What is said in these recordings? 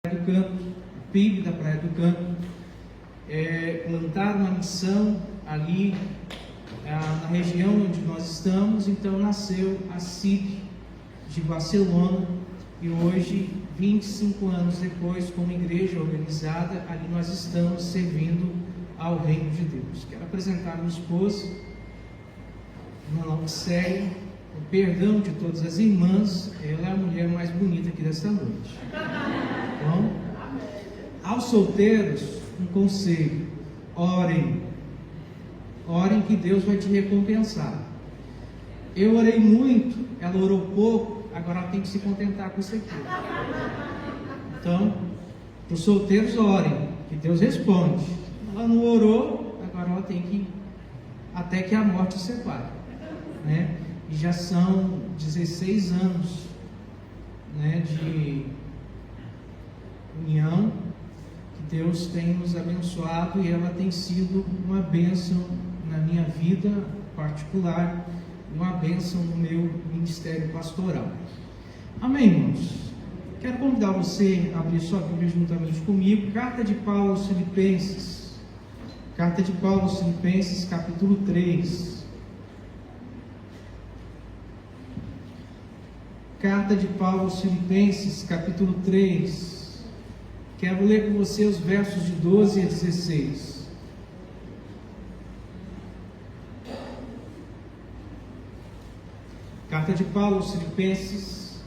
do Canto, PIB da Praia do Canto, plantaram uma missão ali na região onde nós estamos. Então nasceu a CIB de Barcelona, e hoje, 25 anos depois, como igreja organizada, ali nós estamos servindo ao reino de Deus. Quero apresentar minha esposa, irmã Lauxéia, com perdão de todas as irmãs, ela é a mulher mais bonita aqui desta noite. Então, aos solteiros, um conselho: orem que Deus vai te recompensar. Eu orei muito, ela orou pouco, agora ela tem que se contentar com isso aqui. Então, para os solteiros, orem, que Deus responde. Ela não orou, agora ela tem que, até que a morte separe, né? E já são 16 anos, né, de união, que Deus tem nos abençoado, e ela tem sido uma bênção na minha vida particular, uma bênção no meu ministério pastoral. Amém, irmãos? Quero convidar você a abrir sua Bíblia juntamente comigo. Carta de Paulo aos Filipenses. Carta de Paulo aos Filipenses, capítulo 3. Carta de Paulo aos Filipenses, capítulo 3. Quero ler com você os versos de 12 a 16. Carta de Paulo aos Filipenses,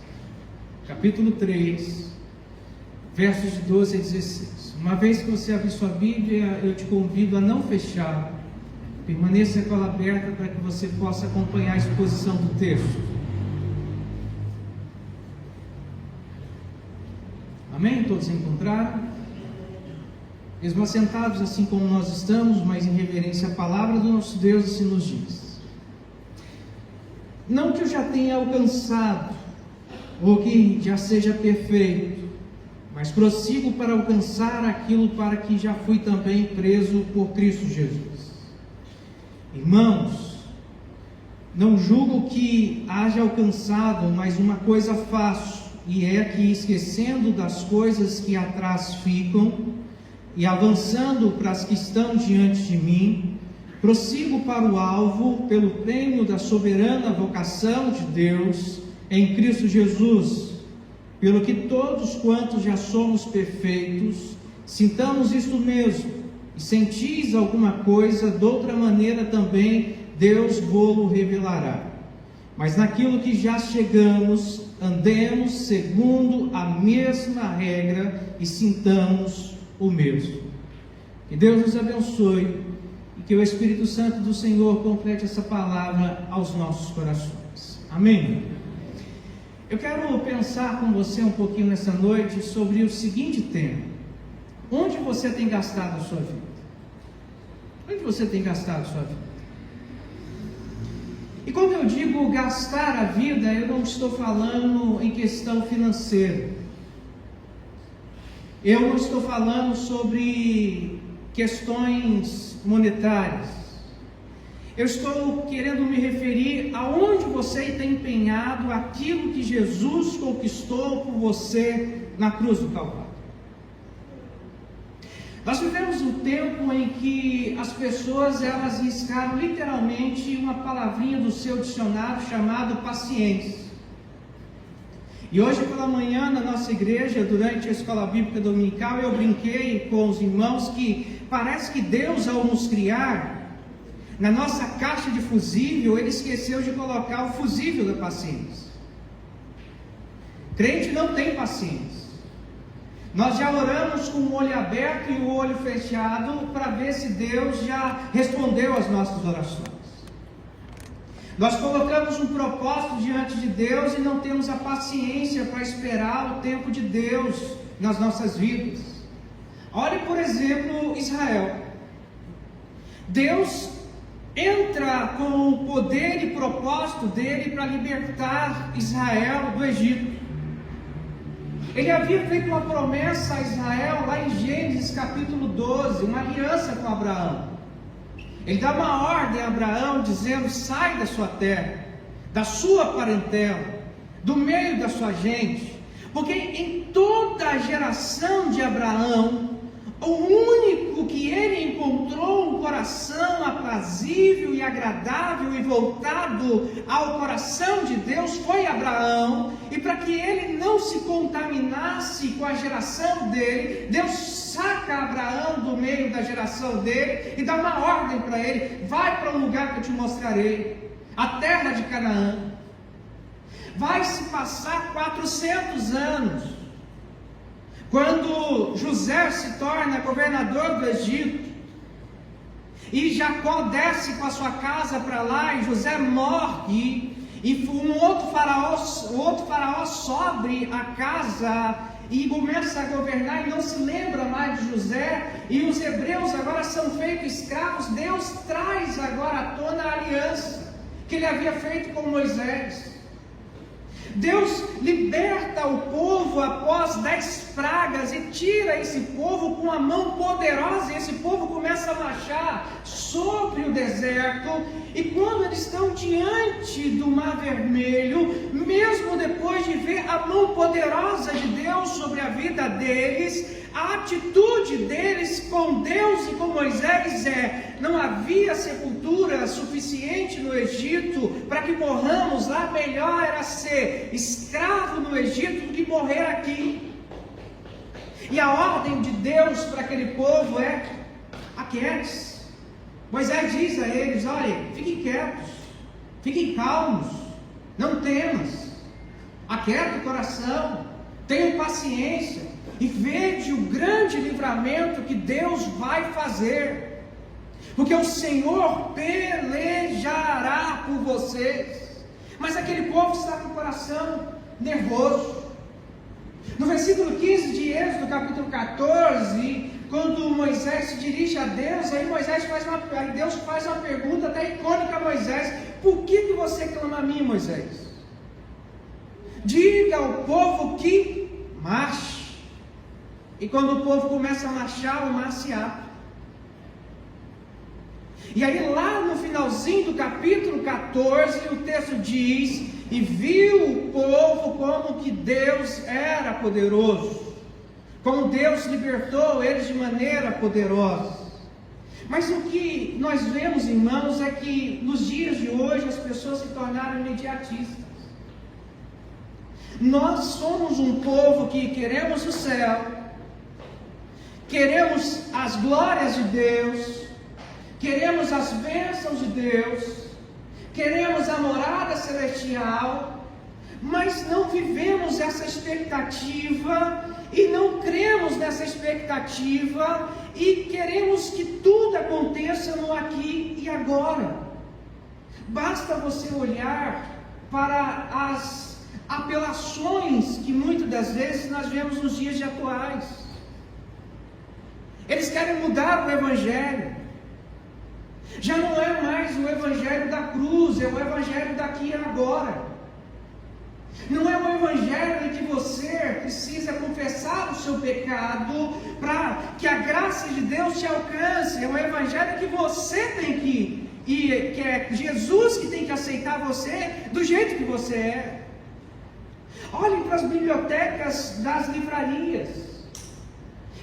capítulo 3, versos de 12 a 16. Uma vez que você abrir sua Bíblia, eu te convido a não fechar. Permaneça com ela aberta para que você possa acompanhar a exposição do texto. Amém? Todos encontraram? Mesmo assentados assim como nós estamos, mas em reverência à palavra do nosso Deus, assim nos diz: não que eu já tenha alcançado, ou que já seja perfeito, mas prossigo para alcançar aquilo para que já fui também preso por Cristo Jesus. Irmãos, não julgo que haja alcançado, mas uma coisa faço, e é que, esquecendo das coisas que atrás ficam, e avançando para as que estão diante de mim, prossigo para o alvo, pelo prêmio da soberana vocação de Deus em Cristo Jesus. Pelo que todos quantos já somos perfeitos, sintamos isto mesmo, e sentis alguma coisa, de outra maneira também Deus vô-lo revelará. Mas naquilo que já chegamos, andemos segundo a mesma regra e sintamos o mesmo. Que Deus nos abençoe, e que o Espírito Santo do Senhor complete essa palavra aos nossos corações. Amém? Eu quero pensar com você um pouquinho nessa noite sobre o seguinte tema: onde você tem gastado a sua vida? Onde você tem gastado a sua vida? E quando eu digo gastar a vida, eu não estou falando em questão financeira. Eu não estou falando sobre questões monetárias. Eu estou querendo me referir aonde você tem empenhado aquilo que Jesus conquistou por você na cruz do Calvário. Nós vivemos um tempo em que as pessoas, elas riscaram literalmente uma palavrinha do seu dicionário chamado paciência. E hoje pela manhã, na nossa igreja, durante a escola bíblica dominical, eu brinquei com os irmãos que parece que Deus, ao nos criar, na nossa caixa de fusível, Ele esqueceu de colocar o fusível da paciência. Crente não tem paciência. Nós já oramos com o olho aberto e o olho fechado para ver se Deus já respondeu às nossas orações. Nós colocamos um propósito diante de Deus e não temos a paciência para esperar o tempo de Deus nas nossas vidas. Olhe, por exemplo, Israel. Deus entra com o poder e propósito dele para libertar Israel do Egito. Ele havia feito uma promessa a Israel lá em Gênesis capítulo 12, uma aliança com Abraão. Ele dá uma ordem a Abraão dizendo: sai da sua terra, da sua parentela, do meio da sua gente, Porque em toda a geração de Abraão, o único que ele encontrou um coração aprazível e agradável e voltado ao coração de Deus foi Abraão. E para que ele não se contaminasse com a geração dele, Deus saca Abraão do meio da geração dele e dá uma ordem para ele: vai para um lugar que eu te mostrarei, a terra de Canaã. Vai se passar 400 anos. Quando José se torna governador do Egito, e Jacó desce com a sua casa para lá, e José morre, e um outro faraó sobe a casa, e começa a governar, e não se lembra mais de José, e os hebreus agora são feitos escravos. Deus traz agora à tona a aliança que ele havia feito com Moisés. Deus liberta o povo após 10 pragas e tira esse povo com a mão poderosa, e esse povo começa a marchar sobre o deserto. E quando eles estão diante do Mar Vermelho, mesmo depois de ver a mão poderosa de Deus sobre a vida deles, a atitude deles com Deus e com Moisés não havia sepultura suficiente no Egito para que morramos lá, melhor era ser escravo no Egito do que morrer aqui. E a ordem de Deus para aquele povo é: aquiete-se. Moisés diz a eles: olha, fiquem quietos, fiquem calmos, não temas, aquieta o coração, tenham paciência, e vede o grande livramento que Deus vai fazer, porque o Senhor pelejará por vocês. Mas aquele povo está com o coração nervoso. No versículo 15 de Êxodo, capítulo 14, quando Moisés se dirige a Deus, aí Deus faz uma pergunta até icônica a Moisés: por que você clama a mim, Moisés? Diga ao povo que marche. E quando o povo começa a marchar, o mar se abre. E aí lá no finalzinho do capítulo 14, o texto diz: e viu o povo como que Deus era poderoso, como Deus libertou eles de maneira poderosa. Mas o que nós vemos, irmãos, é que nos dias de hoje as pessoas se tornaram imediatistas. Nós somos um povo que queremos o céu, queremos as glórias de Deus, queremos as bênçãos de Deus, queremos a morada celestial, mas não vivemos essa expectativa e não cremos nessa expectativa e queremos que tudo aconteça no aqui e agora. Basta você olhar para as apelações que muitas das vezes nós vemos nos dias atuais. Eles querem mudar o Evangelho. Já não é mais o Evangelho da cruz, é o Evangelho daqui e agora. Não é o Evangelho em que você precisa confessar o seu pecado para que a graça de Deus te alcance. É o Evangelho que você tem que ir, que é Jesus que tem que aceitar você do jeito que você é. Olhem para as bibliotecas das livrarias.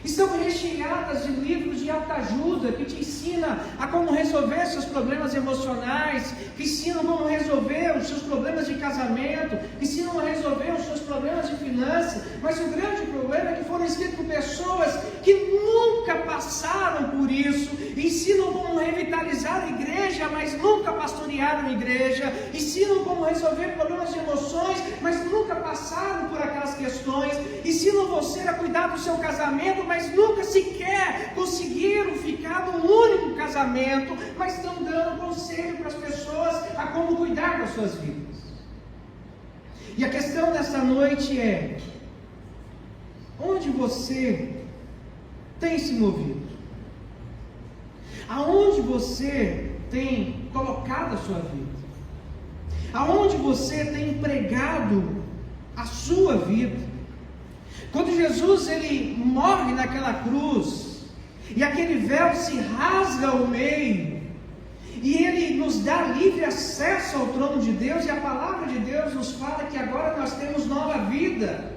Estão recheadas de livros de autoajuda que te ensina a como resolver seus problemas emocionais, que ensinam como resolver os seus problemas de casamento, que ensinam a resolver os seus problemas de finanças. Mas o grande problema é que foram escritos por pessoas que nunca passaram por isso, ensinam como revitalizar a igreja, mas nunca pastorearam a igreja, ensinam como resolver problemas de emoções, mas nunca passaram por aquelas questões, ensinam você a cuidar do seu casamento, mas nunca sequer conseguiram ficar num único casamento, mas estão dando conselho para as pessoas a como cuidar das suas vidas. E a questão dessa noite é: onde você tem se movido? Aonde você tem colocado a sua vida? Aonde você tem empregado a sua vida? Quando Jesus ele morre naquela cruz, e aquele véu se rasga ao meio, e ele nos dá livre acesso ao trono de Deus, e a palavra de Deus nos fala que agora nós temos nova vida.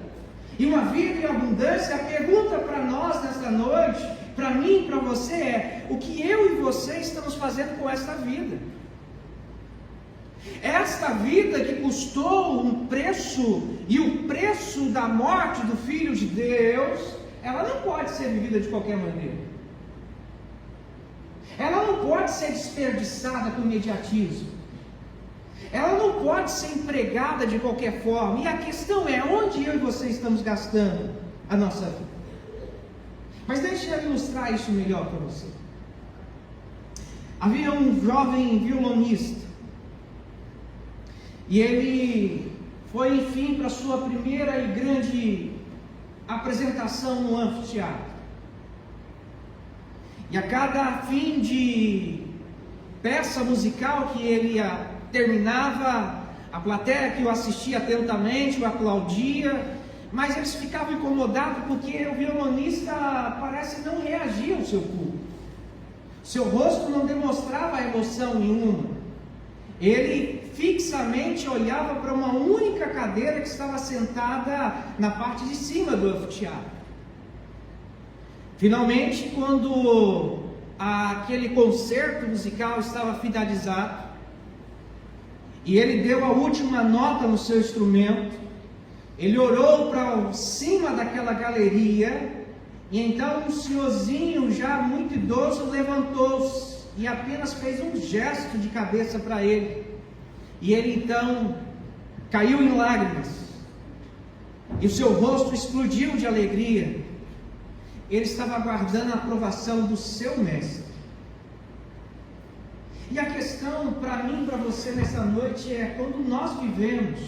e uma vida em abundância. A pergunta para nós nesta noite, para mim e para você é: o que eu e você estamos fazendo com esta vida? Esta vida que custou um preço, e o preço da morte do Filho de Deus, ela não pode ser vivida de qualquer maneira. Ela não pode ser desperdiçada com imediatismo. Ela não pode ser empregada de qualquer forma. E a questão é: onde eu e você estamos gastando a nossa vida? Mas deixe eu ilustrar isso melhor para você. Havia um jovem violonista, e ele foi, enfim, para a sua primeira e grande apresentação no anfiteatro. E a cada fim de peça musical que ele terminava, a plateia que o assistia atentamente o aplaudia, mas eles ficavam incomodados porque o violonista parece não reagia ao seu público. Seu rosto não demonstrava emoção nenhuma. Ele fixamente olhava para uma única cadeira que estava sentada na parte de cima do anfiteatro. Finalmente, quando aquele concerto musical estava finalizado, e ele deu a última nota no seu instrumento, ele olhou para cima daquela galeria, e então um senhorzinho já muito idoso levantou-se e apenas fez um gesto de cabeça para ele. E ele então caiu em lágrimas, e o seu rosto explodiu de alegria. Ele estava aguardando a aprovação do seu mestre. E a questão para mim e para você nessa noite é: quando nós vivemos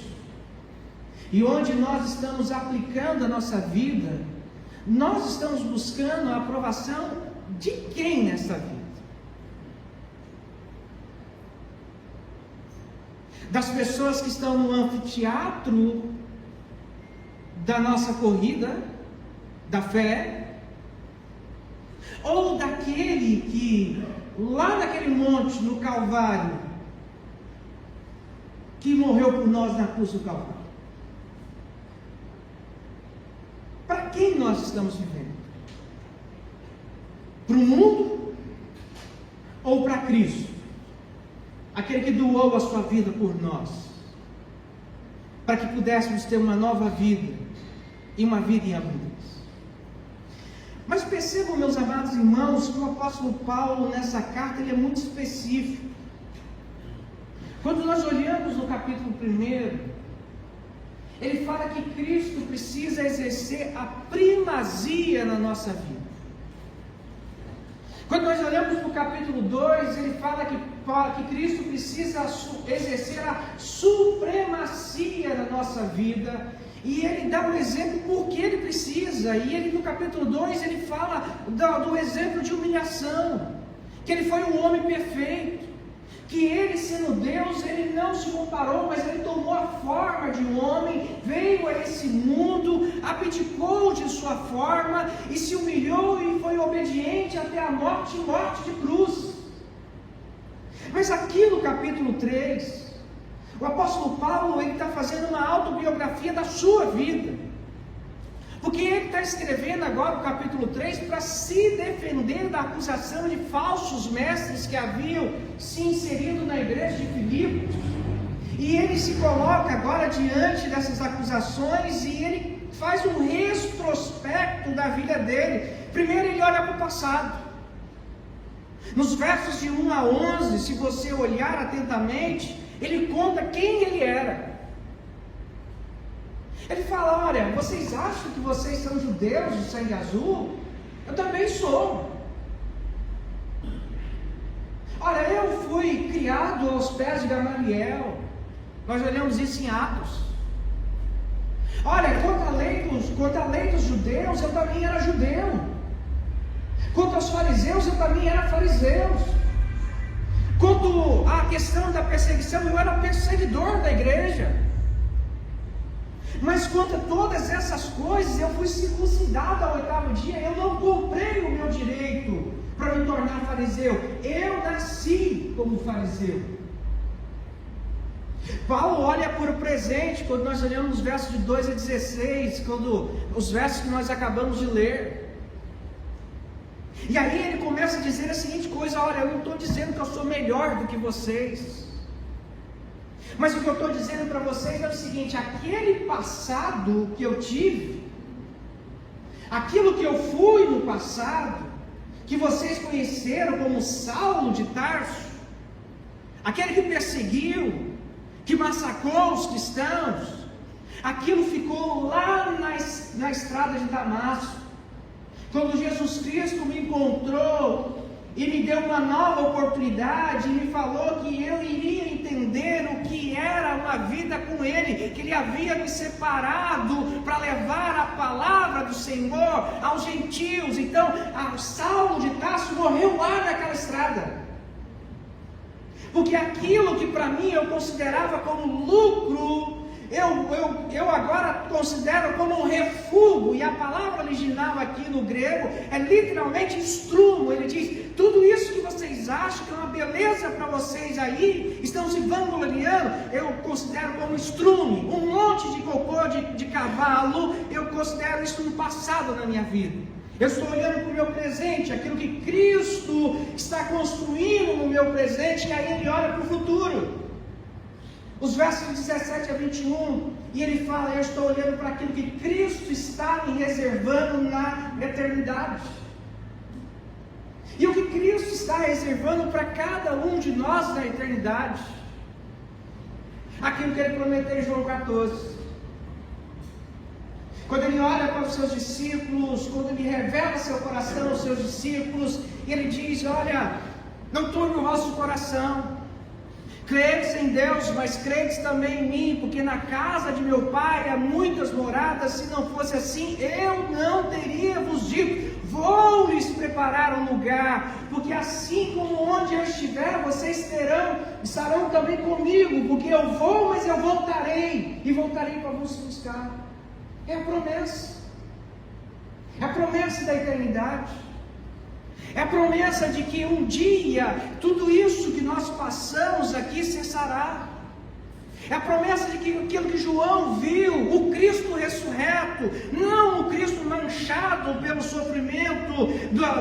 e onde nós estamos aplicando a nossa vida, nós estamos buscando a aprovação de quem nessa vida? Das pessoas que estão no anfiteatro da nossa corrida, da fé? Ou daquele que, lá naquele monte, no Calvário, que morreu por nós na cruz do Calvário? Para quem nós estamos vivendo? Para o mundo ou para Cristo? Aquele que doou a sua vida por nós, para que pudéssemos ter uma nova vida, e uma vida em abundância. Mas percebam, meus amados irmãos, que o apóstolo Paulo nessa carta ele é muito específico. Quando nós olhamos no capítulo 1, ele fala que Cristo precisa exercer a primazia na nossa vida. Quando nós olhamos no capítulo 2, ele fala que Cristo precisa exercer a supremacia na nossa vida. E ele dá um exemplo porque ele precisa. E ele no capítulo 2 ele fala do exemplo de humilhação, que ele foi um homem perfeito, que ele sendo Deus, ele não se comparou, mas ele tomou a forma de um homem, veio a esse mundo, abdicou de sua forma e se humilhou e foi obediente até a morte de cruz. Mas aqui no capítulo 3, o apóstolo Paulo está fazendo uma autobiografia da sua vida, porque ele está escrevendo agora o capítulo 3 para se defender da acusação de falsos mestres que haviam se inserido na igreja de Filipos, e ele se coloca agora diante dessas acusações e ele faz um retrospecto da vida dele. Primeiro ele olha para o passado. Nos versos de 1 a 11, se você olhar atentamente, ele conta quem ele era. Ele fala: olha, vocês acham que vocês são judeus de sangue azul? Eu também sou. Olha, eu fui criado aos pés de Gamaliel. Nós olhamos isso em Atos. Olha, quanto à lei dos judeus, eu também era judeu. Quanto aos fariseus, eu também era fariseu. Quanto à questão da perseguição, eu era perseguidor da igreja. Mas quanto a todas essas coisas, eu fui circuncidado ao 8º dia. Eu não comprei o meu direito para me tornar fariseu. Eu nasci como fariseu. Paulo olha para o presente, quando nós olhamos os versos de 2 a 16, quando os versos que nós acabamos de ler. E aí ele começa a dizer a seguinte coisa: olha, eu não estou dizendo que eu sou melhor do que vocês, mas o que eu estou dizendo para vocês é o seguinte: aquele passado que eu tive, aquilo que eu fui no passado, que vocês conheceram como Saulo de Tarso, aquele que perseguiu, que massacrou os cristãos, aquilo ficou lá na estrada de Damasco. Quando Jesus Cristo me encontrou e me deu uma nova oportunidade, e me falou que eu iria entender o que era uma vida com Ele, que Ele havia me separado para levar a palavra do Senhor aos gentios. Então, Saulo de Tarso morreu lá naquela estrada, porque aquilo que para mim eu considerava como lucro, eu agora considero como um refúgio. E a palavra original aqui no grego é literalmente estrumo. Ele diz: tudo isso que vocês acham que é uma beleza para vocês aí, estão se vangloriando, eu considero como estrume, um monte de cocô de cavalo. Eu considero isso um passado na minha vida. Eu estou olhando para o meu presente, aquilo que Cristo está construindo no meu presente, e aí Ele olha para o futuro. Os versos 17 a 21, e ele fala: eu estou olhando para aquilo que Cristo está me reservando na eternidade. E o que Cristo está reservando para cada um de nós na eternidade? Aquilo que Ele prometeu em João 14. Quando Ele olha para os seus discípulos, quando Ele revela seu coração aos seus discípulos, Ele diz: olha, não turbe o vosso coração. Credes em Deus, mas credes também em mim, porque na casa de meu Pai há muitas moradas. Se não fosse assim, eu não teria vos dito: vou lhes preparar um lugar, porque assim como onde eu estiver, vocês estarão também comigo, porque eu vou, mas eu voltarei, e voltarei para vos buscar. É a promessa da eternidade. É a promessa de que um dia tudo isso que nós passamos aqui cessará. É a promessa de que aquilo que João viu, o Cristo ressurreto, não o Cristo manchado pelo sofrimento,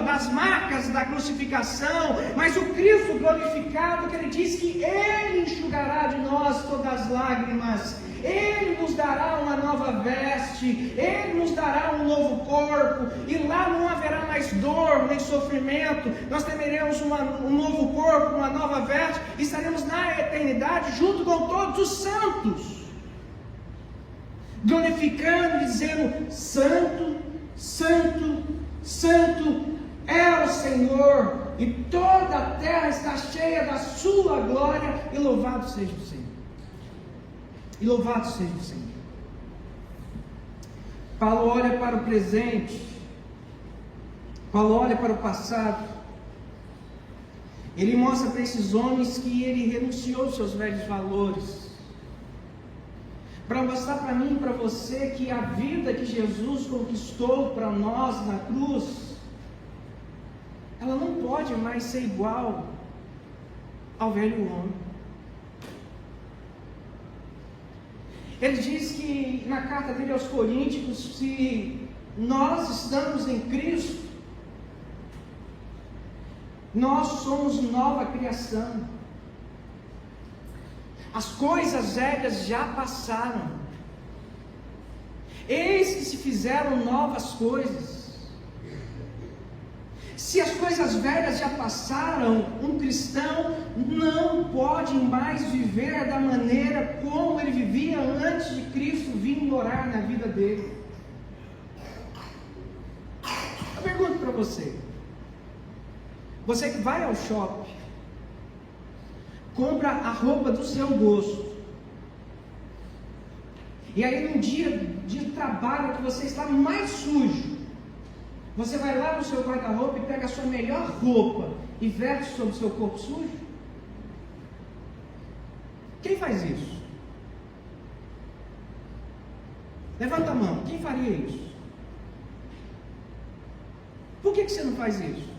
das marcas da crucificação, mas o Cristo glorificado, que Ele diz que Ele enxugará de nós todas as lágrimas. Ele nos dará uma nova veste, Ele nos dará um novo corpo, e lá não haverá mais dor, nem sofrimento. Nós teremos um novo corpo, uma nova veste, e estaremos na eternidade junto com todos os santos, glorificando e dizendo: Santo, Santo, Santo é o Senhor, e toda a terra está cheia da sua glória, e louvado seja o Senhor. E louvado seja o Senhor. Paulo olha para o presente, Paulo olha para o passado. Ele mostra para esses homens que ele renunciou aos seus velhos valores, para mostrar para mim e para você que a vida que Jesus conquistou para nós na cruz, ela não pode mais ser igual ao velho homem. Ele diz que na carta dele aos Coríntios, se nós estamos em Cristo, nós somos nova criação. As coisas velhas já passaram, eis que se fizeram novas coisas. Se as coisas velhas já passaram, um cristão não pode mais viver da maneira como ele vivia antes de Cristo vir morar na vida dele. Eu pergunto para você: você que vai ao shopping, compra a roupa do seu gosto, e aí num dia de trabalho que você está mais sujo, você vai lá no seu guarda-roupa e pega a sua melhor roupa e veste sobre o seu corpo sujo? Quem faz isso? Levanta a mão, quem faria isso? Por que você não faz isso?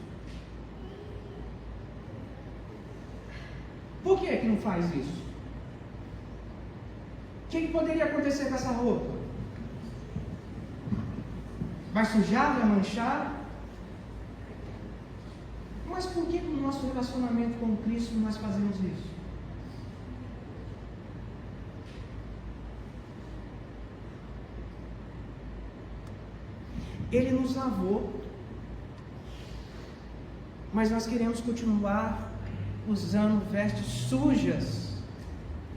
Por que não faz isso? O que poderia acontecer com essa roupa? Vai sujar, vai manchar. Mas por que no nosso relacionamento com Cristo nós fazemos isso? Ele nos lavou, mas nós queremos continuar usando vestes sujas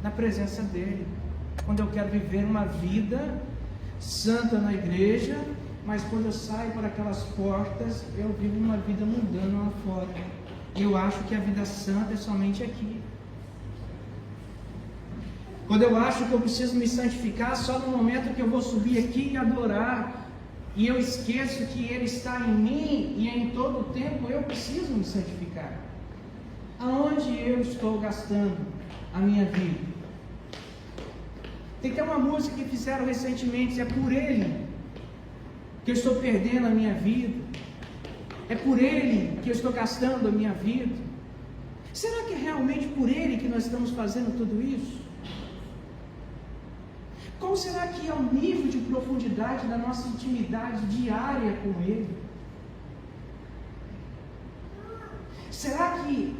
na presença dele. Quando eu quero viver uma vida santa na igreja, mas quando eu saio por aquelas portas, eu vivo uma vida mundana lá fora. Eu acho que a vida santa é somente aqui. Quando eu acho que eu preciso me santificar só no momento que eu vou subir aqui e adorar, e eu esqueço que Ele está em mim e em todo o tempo eu preciso me santificar. Aonde eu estou gastando a minha vida? Tem até uma música que fizeram recentemente, é por Ele que eu estou perdendo a minha vida, é por Ele que eu estou gastando a minha vida. Será que é realmente por Ele que nós estamos fazendo tudo isso? Qual será que é o nível de profundidade da nossa intimidade diária com Ele? Será que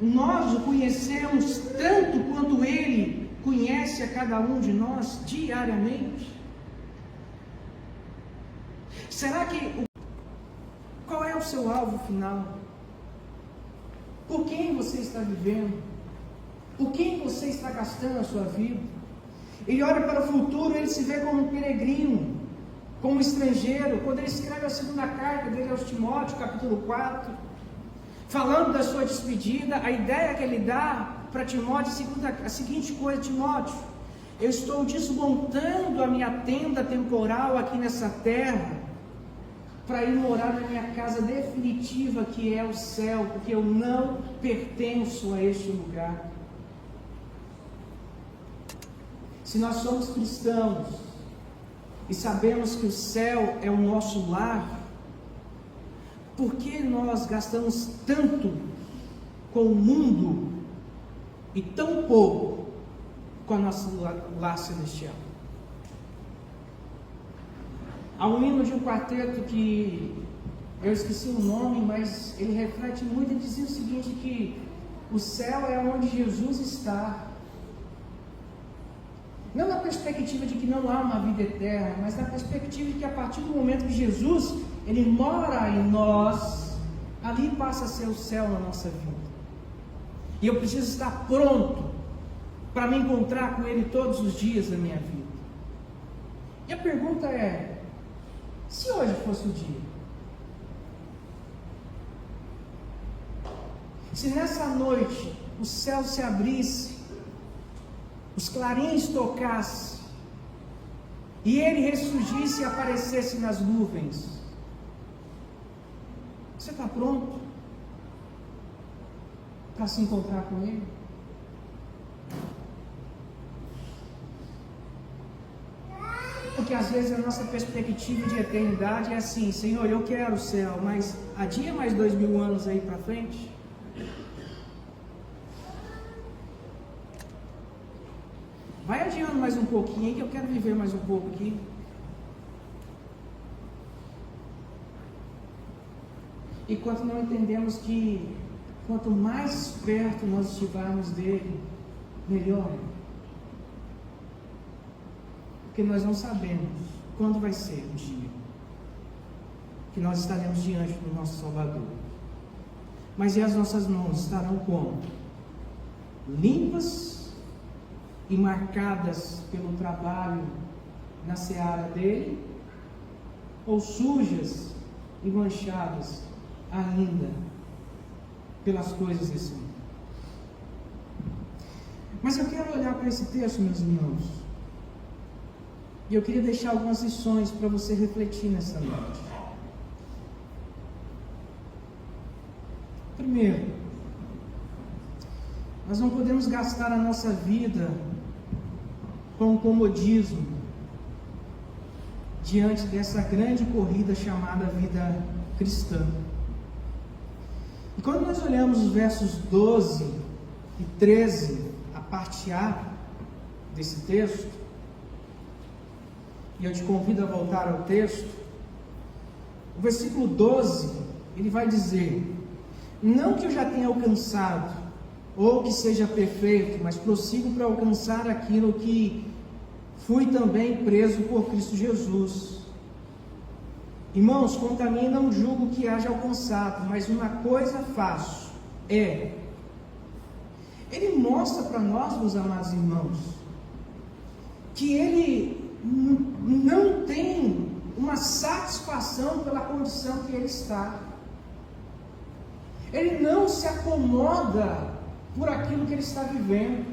nós o conhecemos tanto quanto Ele conhece a cada um de nós diariamente? Será que qual é o seu alvo final? Por quem você está vivendo? Por quem você está gastando a sua vida? Ele olha para o futuro, ele se vê como um peregrino, como um estrangeiro. Quando ele escreve a segunda carta dele aos Timóteo, capítulo 4, falando da sua despedida, a ideia que ele dá para Timóteo é a seguinte coisa: Timóteo, eu estou desmontando a minha tenda temporal aqui nessa terra, para ir morar na minha casa definitiva, que é o céu, porque eu não pertenço a este lugar. Se nós somos cristãos e sabemos que o céu é o nosso lar, por que nós gastamos tanto com o mundo e tão pouco com a nossa lar celestial? Há um hino de um quarteto que eu esqueci o nome, mas ele reflete muito e dizia o seguinte, que o céu é onde Jesus está. Não na perspectiva de que não há uma vida eterna, mas na perspectiva de que a partir do momento que Jesus, Ele mora em nós, ali passa a ser o céu na nossa vida. E eu preciso estar pronto para me encontrar com Ele todos os dias da minha vida. E a pergunta é, se hoje fosse o dia? Se nessa noite o céu se abrisse, os clarins tocassem, e Ele ressurgisse e aparecesse nas nuvens, você está pronto para se encontrar com Ele? Porque às vezes a nossa perspectiva de eternidade é assim: Senhor, eu quero o céu, mas adia mais 2000 anos aí para frente. Vai adiando mais um pouquinho aí, que eu quero viver mais um pouco aqui. E quanto não entendemos que quanto mais perto nós estivermos dele, melhor. Porque nós não sabemos quando vai ser o dia que nós estaremos diante do nosso Salvador. Mas e as nossas mãos estarão como? Limpas e marcadas pelo trabalho na seara dele, ou sujas e manchadas ainda pelas coisas desse mundo? Mas eu quero olhar para esse texto, meus irmãos, e eu queria deixar algumas lições para você refletir nessa noite. Primeiro, nós não podemos gastar a nossa vida com o comodismo diante dessa grande corrida chamada vida cristã. E quando nós olhamos os versos 12 e 13, a parte A desse texto, e eu te convido a voltar ao texto, o versículo 12, ele vai dizer: não que eu já tenha alcançado, ou que seja perfeito, mas prossigo para alcançar aquilo que fui também preso por Cristo Jesus. Irmãos, quanto a mim, não julgo que haja alcançado, mas uma coisa faço, ele mostra para nós, meus amados irmãos, que ele não tem uma satisfação pela condição que ele está. Ele não se acomoda por aquilo que ele está vivendo.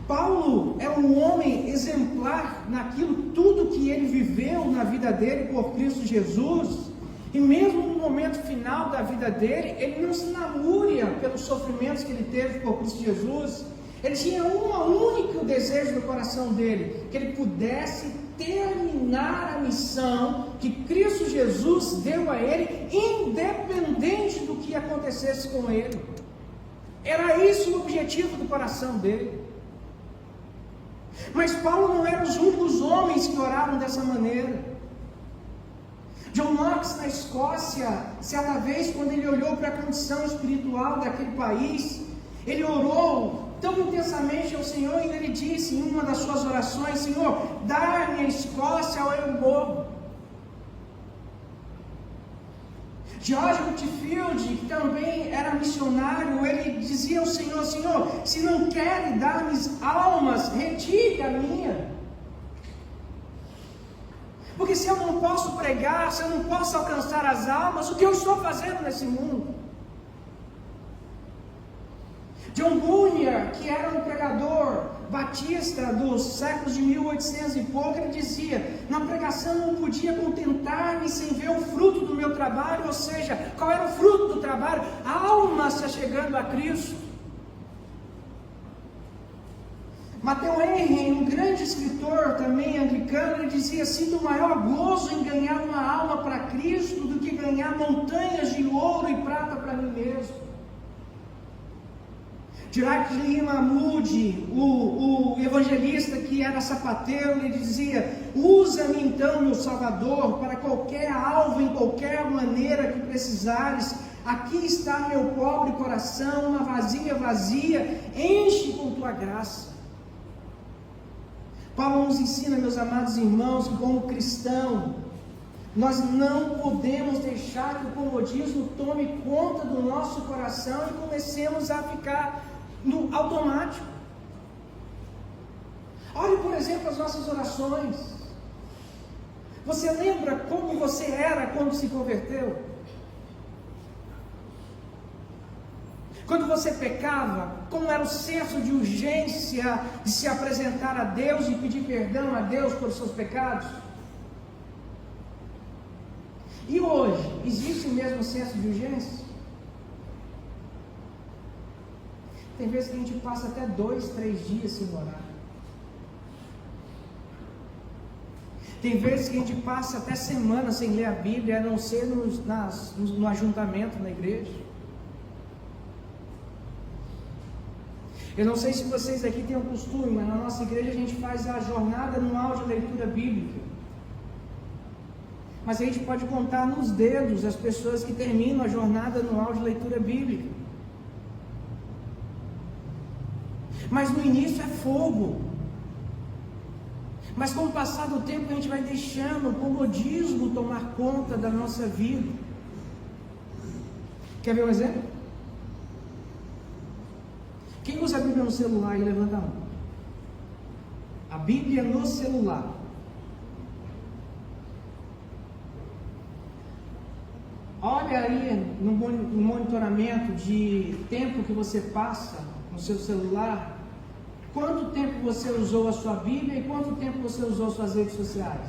Paulo é um homem exemplar naquilo tudo que ele viveu na vida dele por Cristo Jesus, e mesmo no momento final da vida dele, ele não se lamúria pelos sofrimentos que ele teve por Cristo Jesus. Ele tinha um único desejo no coração dele: que ele pudesse terminar a missão que Cristo Jesus deu a ele, independente do que acontecesse com ele. Era isso o objetivo do coração dele. Mas Paulo não era os únicos homens que oravam dessa maneira. John Knox, na Escócia, certa vez, quando ele olhou para a condição espiritual daquele país, ele orou tão intensamente ao Senhor, e ele disse em uma das suas orações: Senhor, dá-me a Escócia ou eu morro. George Whitefield, que também era missionário, ele dizia ao Senhor: Senhor, se não quer dar-me almas, retire a minha. Porque se eu não posso pregar, se eu não posso alcançar as almas, o que eu estou fazendo nesse mundo? John Bunyan, que era um pregador batista dos séculos de 1800 e pouco, ele dizia: na pregação eu não podia contentar-me sem ver o fruto do meu trabalho. Ou seja, qual era o fruto do trabalho? A alma se chegando a Cristo. Matthew Henry, um grande escritor também anglicano, ele dizia: sinto maior gozo em ganhar uma alma para Cristo do que ganhar montanhas de ouro e prata para mim mesmo. Dirac Lima Moody, o evangelista que era sapateiro, ele dizia: usa-me então, meu Salvador, para qualquer alvo, em qualquer maneira que precisares. Aqui está meu pobre coração, uma vasilha vazia, enche com tua graça. Paulo nos ensina, meus amados irmãos, que como cristão, nós não podemos deixar que o comodismo tome conta do nosso coração e comecemos a ficar no automático. Olhe, por exemplo, as nossas orações. Você lembra como você era quando se converteu? Quando você pecava, como era o senso de urgência de se apresentar a Deus e pedir perdão a Deus pelos seus pecados? E hoje, existe o mesmo senso de urgência? Tem vezes que a gente passa até 2, 3 dias sem orar. Tem vezes que a gente passa até semanas sem ler a Bíblia, a não ser no ajuntamento na igreja. Eu não sei se vocês aqui têm o costume, mas na nossa igreja a gente faz a jornada anual de leitura bíblica. Mas a gente pode contar nos dedos as pessoas que terminam a jornada anual de leitura bíblica. Mas no início é fogo. Mas com o passar do tempo a gente vai deixando o comodismo tomar conta da nossa vida. Quer ver um exemplo? Quem usa a Bíblia no celular e levanta a mão? A Bíblia no celular. Olha aí no monitoramento de tempo que você passa no seu celular. Quanto tempo você usou a sua Bíblia e quanto tempo você usou suas redes sociais?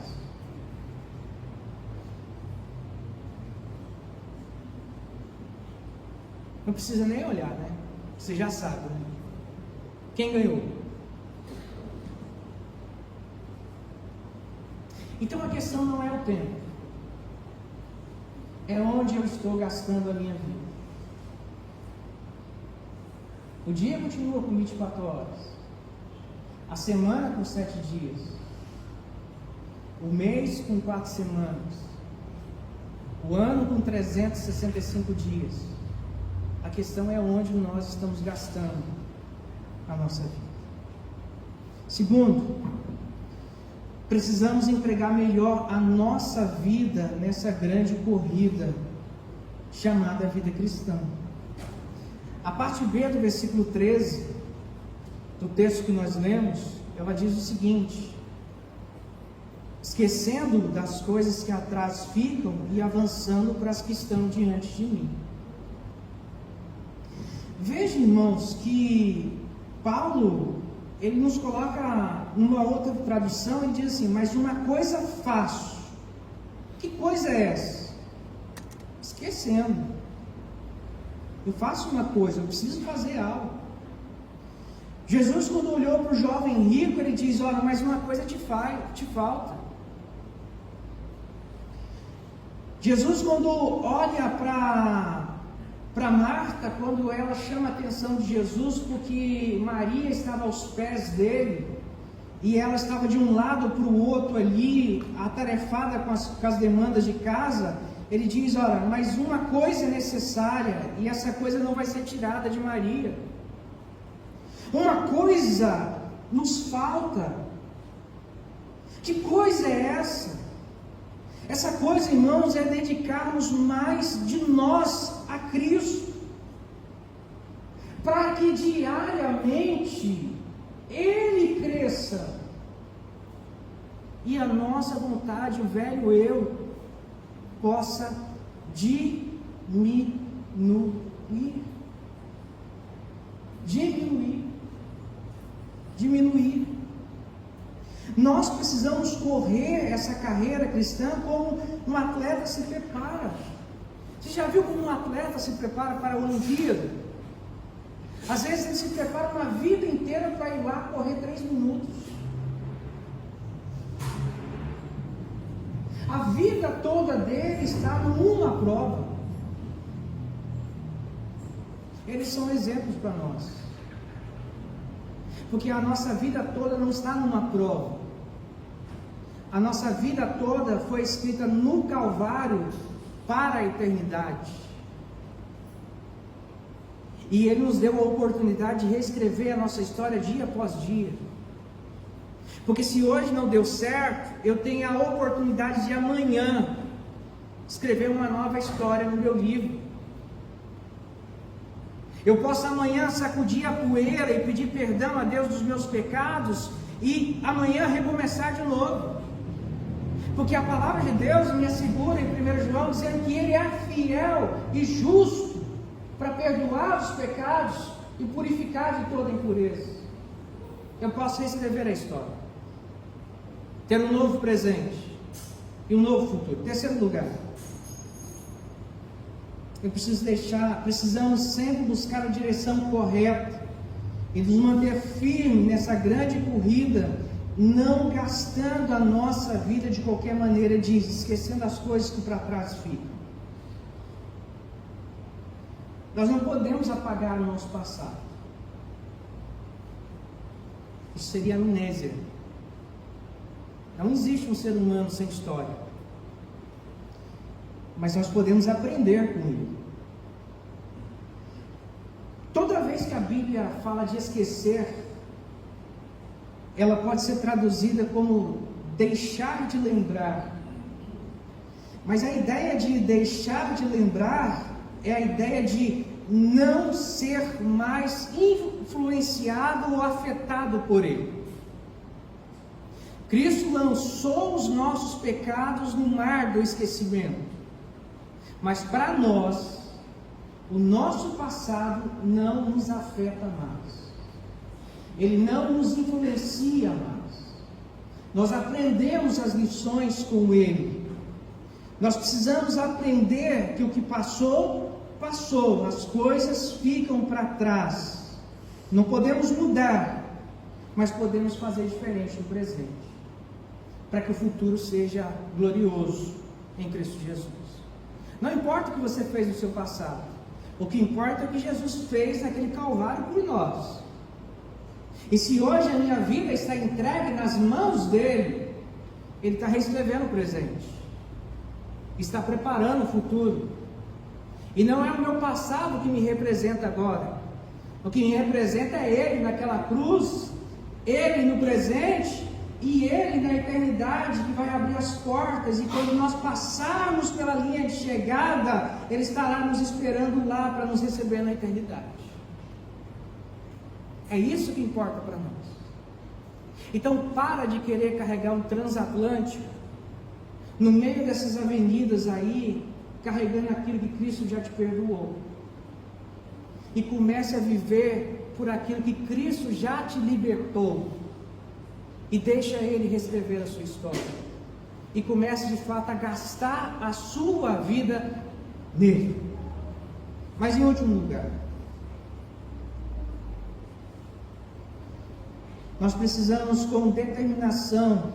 Não precisa nem olhar, né? Você já sabe, né? Quem ganhou? Então a questão não é o tempo, é onde eu estou gastando a minha vida. O dia continua com 24 horas, a semana com 7 dias, o mês com 4 semanas, O ano com 365 dias. A questão é onde nós estamos gastando a nossa vida. Segundo, precisamos empregar melhor a nossa vida nessa grande corrida chamada vida cristã. A parte B do versículo 13, do texto que nós lemos, ela diz o seguinte: esquecendo das coisas que atrás ficam e avançando para as que estão diante de mim. Veja, irmãos, que Paulo, ele nos coloca numa outra tradução e diz assim: mas uma coisa faço. Que coisa é essa? Esquecendo. Eu faço uma coisa, eu preciso fazer algo. Jesus, quando olhou para o jovem rico, ele diz: olha, mas uma coisa te falta. Jesus, quando olha para Marta, quando ela chama a atenção de Jesus, porque Maria estava aos pés dele, e ela estava de um lado para o outro ali, atarefada com as demandas de casa, ele diz: olha, mas uma coisa é necessária, e essa coisa não vai ser tirada de Maria. Uma coisa nos falta. Que coisa é essa? Essa coisa, irmãos, é dedicarmos mais de nós a Cristo, para que diariamente Ele cresça e a nossa vontade, o velho eu, possa diminuir. Nós precisamos correr essa carreira cristã como um atleta se prepara. Você já viu como um atleta se prepara para a Olimpíada? Às vezes ele se prepara uma vida inteira para ir lá correr 3 minutos. A vida toda dele está numa prova. Eles são exemplos para nós. Porque a nossa vida toda não está numa prova. A nossa vida toda foi escrita no Calvário para a eternidade. E Ele nos deu a oportunidade de reescrever a nossa história dia após dia. Porque se hoje não deu certo, eu tenho a oportunidade de amanhã escrever uma nova história no meu livro. Eu posso amanhã sacudir a poeira e pedir perdão a Deus dos meus pecados e amanhã recomeçar de novo. Porque a palavra de Deus me assegura em 1 João, dizendo que Ele é fiel e justo para perdoar os pecados e purificar de toda impureza. Eu posso reescrever a história, ter um novo presente e um novo futuro. Terceiro lugar, precisamos sempre buscar a direção correta e nos manter firmes nessa grande corrida, não gastando a nossa vida de qualquer maneira, esquecendo as coisas que para trás ficam. Nós não podemos apagar o nosso passado. Isso seria amnésia. Não existe um ser humano sem história. Mas nós podemos aprender com ele. Toda vez que a Bíblia fala de esquecer, ela pode ser traduzida como deixar de lembrar. Mas a ideia de deixar de lembrar é a ideia de não ser mais influenciado ou afetado por ele. Cristo lançou os nossos pecados no mar do esquecimento. Mas para nós, o nosso passado não nos afeta mais. Ele não nos influencia mais. Nós aprendemos as lições com Ele. Nós precisamos aprender que o que passou, passou. As coisas ficam para trás. Não podemos mudar, mas podemos fazer diferente no presente, para que o futuro seja glorioso em Cristo Jesus. Não importa o que você fez no seu passado, o que importa é o que Jesus fez naquele Calvário por nós. E se hoje a minha vida está entregue nas mãos dele, ele está reescrevendo o presente. está preparando o futuro. E não é o meu passado que me representa agora. O que me representa é Ele naquela cruz, Ele no presente e Ele na eternidade, que vai abrir as portas, e quando nós passarmos pela linha de chegada, Ele estará nos esperando lá para nos receber na eternidade. É isso que importa para nós. Então para de querer carregar um transatlântico no meio dessas avenidas aí, carregando aquilo que Cristo já te perdoou. E comece a viver por aquilo que Cristo já te libertou. E deixa Ele reescrever a sua história. E comece de fato a gastar a sua vida nele. Mas em último lugar, nós precisamos com determinação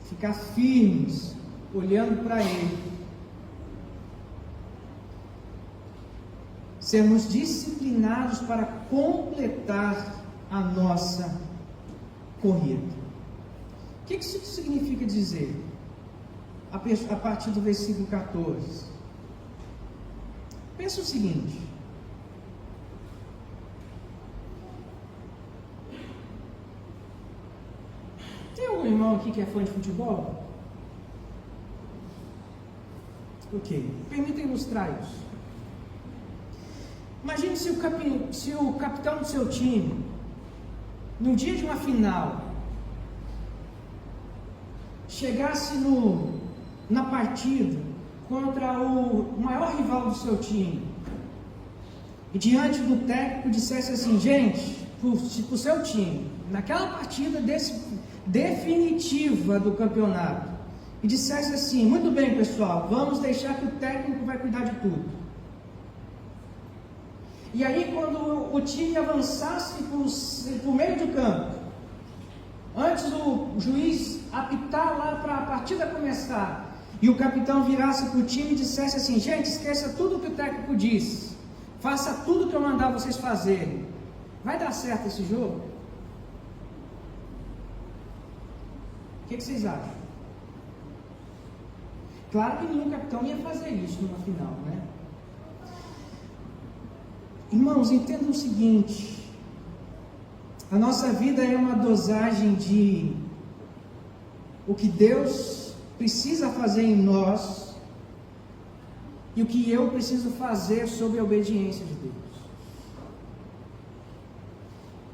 ficar firmes, olhando para Ele. Sermos disciplinados para completar a nossa corrida. O que isso significa dizer? A partir do versículo 14. Pensa o seguinte. Tem algum irmão aqui que é fã de futebol? Ok. Permita ilustrar isso. Imagine se o capitão do seu time, no dia de uma final, chegasse na partida contra o maior rival do seu time, e diante do técnico dissesse assim: gente, para o seu time, naquela partida definitiva do campeonato, e dissesse assim: muito bem pessoal, vamos deixar que o técnico vai cuidar de tudo. E aí quando o time avançasse para o meio do campo, antes do juiz apitar lá para a partida começar, e o capitão virasse para o time e dissesse assim: gente, esqueça tudo o que o técnico disse, faça tudo o que eu mandar vocês fazerem, vai dar certo esse jogo? O que vocês acham? Claro que nenhum capitão ia fazer isso numa final, né? Irmãos, entendam o seguinte: a nossa vida é uma dosagem de o que Deus precisa fazer em nós e o que eu preciso fazer sob a obediência de Deus.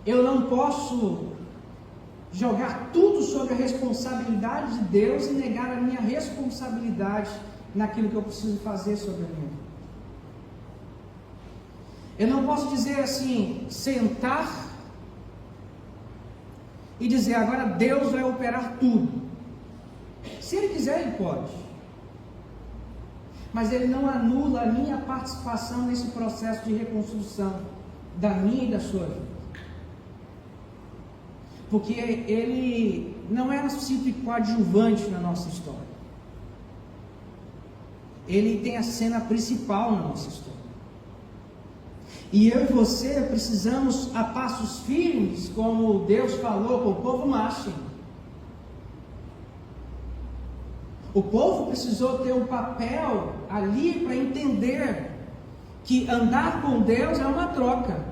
Eu não posso jogar tudo sobre a responsabilidade de Deus e negar a minha responsabilidade naquilo que eu preciso fazer sobre a minha vida. Eu não posso dizer assim, sentar e dizer agora Deus vai operar tudo. Se Ele quiser, Ele pode. Mas Ele não anula a minha participação nesse processo de reconstrução da minha e da sua vida. Porque Ele não é um simples coadjuvante na nossa história. Ele tem a cena principal na nossa história. E eu e você precisamos, a passos firmes, como Deus falou com o povo macho. O povo precisou ter um papel ali para entender que andar com Deus é uma troca.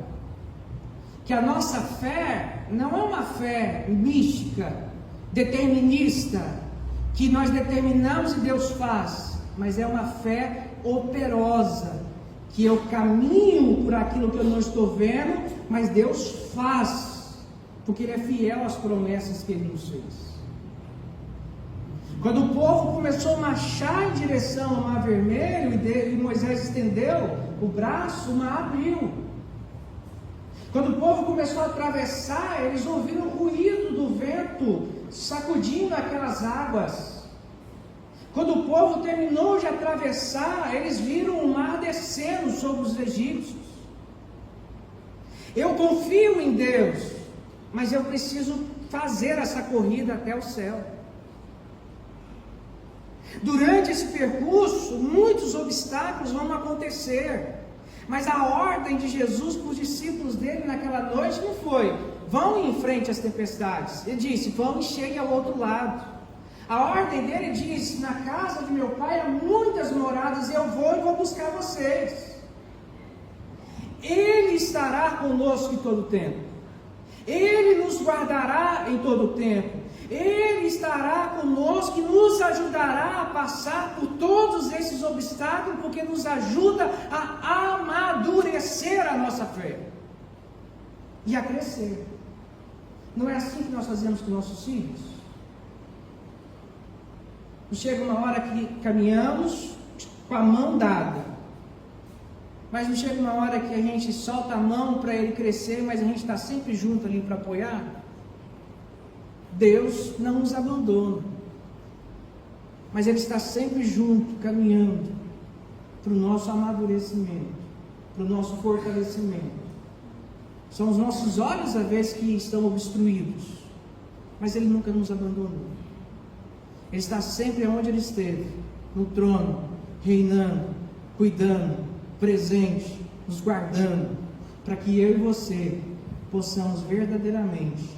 Que a nossa fé não é uma fé mística, determinista, que nós determinamos e Deus faz, mas é uma fé operosa, que eu caminho por aquilo que eu não estou vendo, mas Deus faz, porque Ele é fiel às promessas que Ele nos fez. Quando o povo começou a marchar em direção ao Mar Vermelho, e Moisés estendeu o braço, o mar abriu. Quando o povo começou a atravessar, eles ouviram o ruído do vento sacudindo aquelas águas. Quando o povo terminou de atravessar, eles viram o mar descendo sobre os egípcios. Eu confio em Deus, mas eu preciso fazer essa corrida até o céu. Durante esse percurso, muitos obstáculos vão acontecer, mas a ordem de Jesus para os discípulos dele naquela noite não foi: vão em frente às tempestades. Ele disse: vão e cheguem ao outro lado. A ordem dele diz: na casa de meu pai há muitas moradas, eu vou e vou buscar vocês. Ele estará conosco em todo o tempo. Ele nos guardará em todo o tempo. Ele estará conosco e nos ajudará a passar por todos esses obstáculos, porque nos ajuda a amadurecer a nossa fé e a crescer. Não é assim que nós fazemos com nossos filhos? Chega uma hora que caminhamos com a mão dada, mas não chega uma hora que a gente solta a mão para ele crescer, mas a gente está sempre junto ali para apoiar? Deus não nos abandona, mas Ele está sempre junto, caminhando para o nosso amadurecimento, para o nosso fortalecimento. São os nossos olhos, às vezes, que estão obstruídos, mas Ele nunca nos abandonou. Ele está sempre onde Ele esteve, no trono, reinando, cuidando, presente, nos guardando, para que eu e você possamos verdadeiramente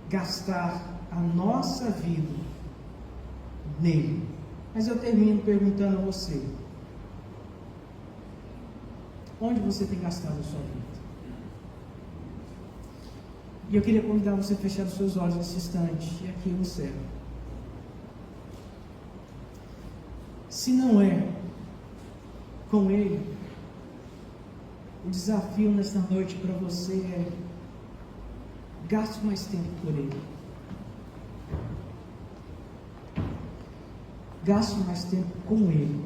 gastar a nossa vida nele. Mas eu termino perguntando a você: onde você tem gastado a sua vida? E eu queria convidar você a fechar os seus olhos nesse instante, e aqui eu encerro. Se não é com Ele, o desafio nesta noite para você é: gaste mais tempo por Ele. Gaste mais tempo com Ele.